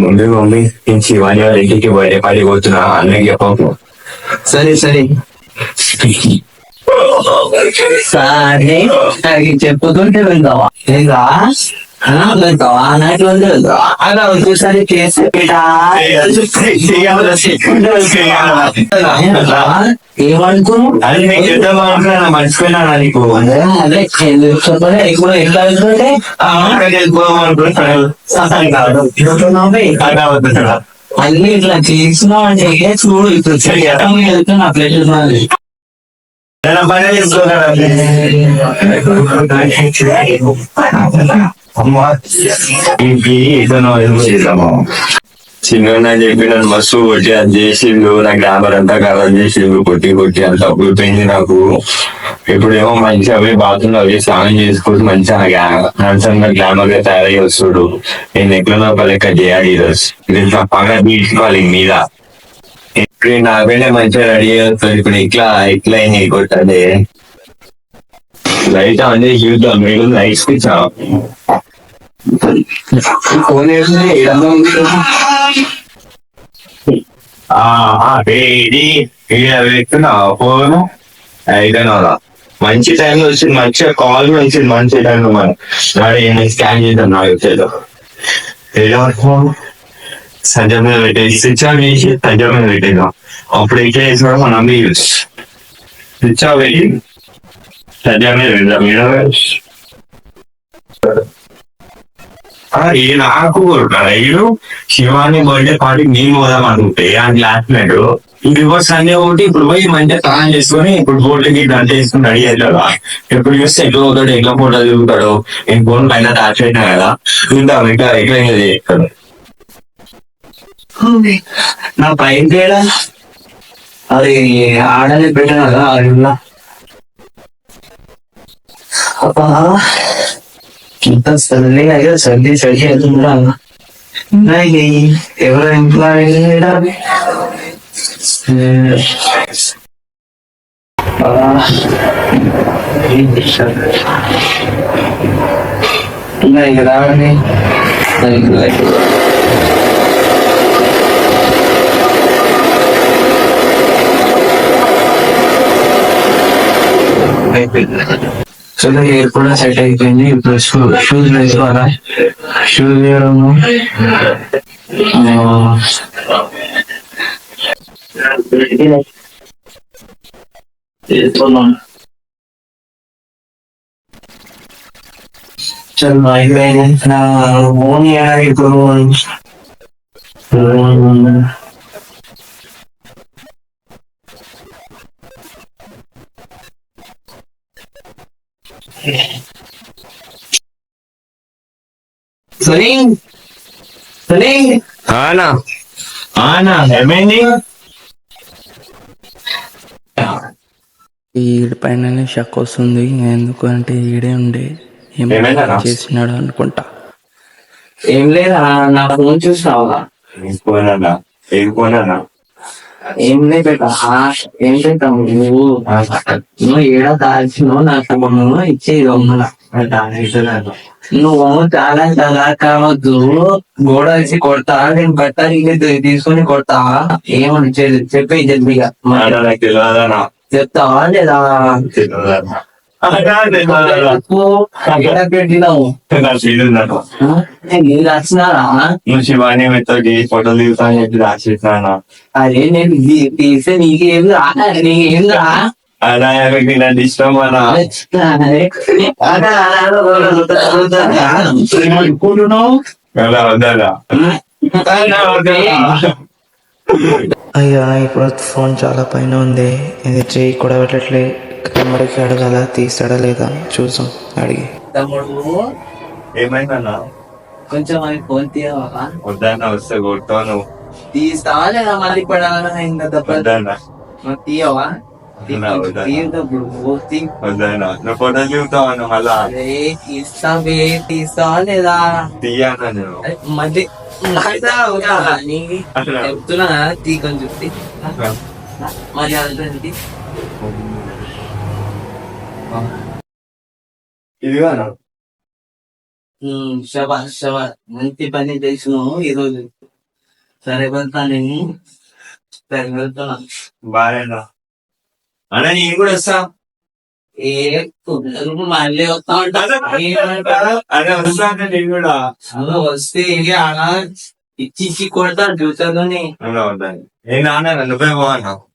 Mummy mummy నేను శివాని వాళ్ళ ఇంటికి బర్త్డే పార్టీ పోతున్నా అన్నకి చెప్పకు. సరే సరే సరే అది చెప్పుకుంటే వెళ్దావా లేదా వెళ్తావా నాకు వెళ్తావా అలా ఒక్కసారి చేసి ఏమనుకున్నావు అది నీకు చెప్తామనుకున్నా మర్చిపోయినా నీకు. అదే చెప్పలే ఇప్పుడు ఎట్లా వెళ్తుంటే అన్ని ఇట్లా చేసినావు అంటే చూడు ఇప్పుడు వెళ్తున్నా ప్లేసెస్ చిన్న చెప్పి నన్ను మస్తు కొట్టి అది చేసిండు, నా గ్రామర్ అంతా కవర్ చేసిండు, కొట్టి కొట్టి అంత అయిపోయింది నాకు. ఇప్పుడేమో మంచిగా అవి బాత్రూమ్ అవి స్నానం చేసుకుంటూ మంచిగా హ్యాండ్సమ్ గా గ్లామర్ గా తయారై వస్తుడు. నేను ఎట్లనో ఒక లెక్క చేయాలి ఈరోజు. ఇది నా పగ తీసుకోవాలి మీద. ఇప్పుడు నాకైనా మంచిగా రెడీ అవుతుంది. ఇప్పుడు ఇట్లా ఇట్లా అయినాయి కొట్టండి లైట్ ఆన్ చేసి చూద్దాం. మీరు లైట్స్ ఇచ్చా ఫోన్ పెట్టున్నా ఫోన్ అయితేనా మంచి టైంలో వచ్చింది, మంచిగా కాల్ కూడా వచ్చింది మంచి టైంలో. మనం వాడు స్కాన్ చేద్దాం నా వెబ్సైట్ ఫోన్ సంజయ్ మీద పెట్టేసి స్విచ్ ఆఫ్ చేసి సంజయ్ మీద పెట్టేద్దాం. అప్పుడు ఎట్లా చేసినా మనం స్విచ్ ఆఫ్ పెట్టి సంజయ్ మీద పెడదాం. ఇది నాకు ఈడు శివాని బర్త్డే పార్టీ నేను పోదాం అనుకుంటే ఆ క్లాస్మేట్ రివర్స్ అనే ఒకటి ఇప్పుడు పోయి మంచిగా స్నానం చేసుకొని ఇప్పుడు బోర్డుకి దంట చేసుకుని రెడీ అవుతాడు. ఎప్పుడు చూస్తే ఎట్లా పోతాడు, ఎట్లా ఫోటో దిగుతాడు. నేను ఫోన్ పైన దాచి పెట్టినా కదా ఇంకా ఇంకా ఎట్లా చేస్తాడు. నా పైన తేడా అది ఆడని పెట్టినా కదా అలా ఇంత సర్లీ అయ్యో సర్ది సర్ది అవుతుందా ఎవరు ఎంప్లాయీ రావని అయిపోయింది. చలో హెయిర్ కూడా సెట్ అయిపోయింది. ఇప్పుడు షూస్ వేసుకోవాలా. షూస్ వేయడము చలో అయిపోయింది. నా ఫోన్ ఇప్పుడు ఏమైంది? ఈడి పైననే షక్ వస్తుంది. ఎందుకంటే ఈడే ఉండే ఏమైనా చేసినాడు అనుకుంటా. ఏం లేదా నా ఫోన్ చూసినావా? ఏం లేదు బేటా. ఏం పెట్టావు నువ్వు ఏడా దాల్చినావు నా ఫోను ఇచ్చేది దొంగల. నువ్వు చాలా చాలా కావద్దు. గోడ వేసి కొడతా, నేను బట్టాలి తీసుకొని కొడతా. ఏమని చెప్పే జల్దిగా చెప్తావా లేదా? పెట్టినావు నీళ్ళు రాసినారా? నువ్వు శివాని ఫోటోలు దిగుతా అని చెప్పి రాసినా. అదే నేను తీస్తే నీకేం రా, నీకేం రా అలా నాకు ఇష్టం అలా వద్దా. అయ్యా ఇప్పుడు ఫోన్ చాలా పైన ఉంది. ఇది చేయి కూడా పెట్టట్లే. తమ్ముడికి అడగాల తీస్తాడా లేదా చూసాం అడిగి. తమ్ముడు ఏమైందన్నా? కొంచెం అది ఫోన్ తీయవా? వద్దన్నా, వస్తే కొడతాను. తీస్తావా లేదా? మళ్ళీ పడాలన్నా ఇంకా తప్పదన్నా. తీయవా? వద్దన్నా, నువ్వు ఫోటో దిగుతావు మళ్ళా. తీస్తావా లేదా? తీయన్నా నేను మళ్ళీ చెప్తున్నా తీకొని చూస్తే మరి అది ఇదిగా శబాష్ శబాష్ మంచి పని చేసినావు ఈరోజు. సరే వెళ్తా నేను. సరే వెళ్తున్నా. బాగా అన్న నేను కూడా వస్తా. ఏ కుదరదు, మళ్ళీ వస్తా ఉంటాను. ఏమంటారు? అదే వస్తా అంటే నేను కూడా అలా వస్తే అలా ఇచ్చి కొడతాడు ఫ్యూచర్ లోని. అలా ఉంటాను. ఏ నాన్న నువ్వే బాగున్నావు.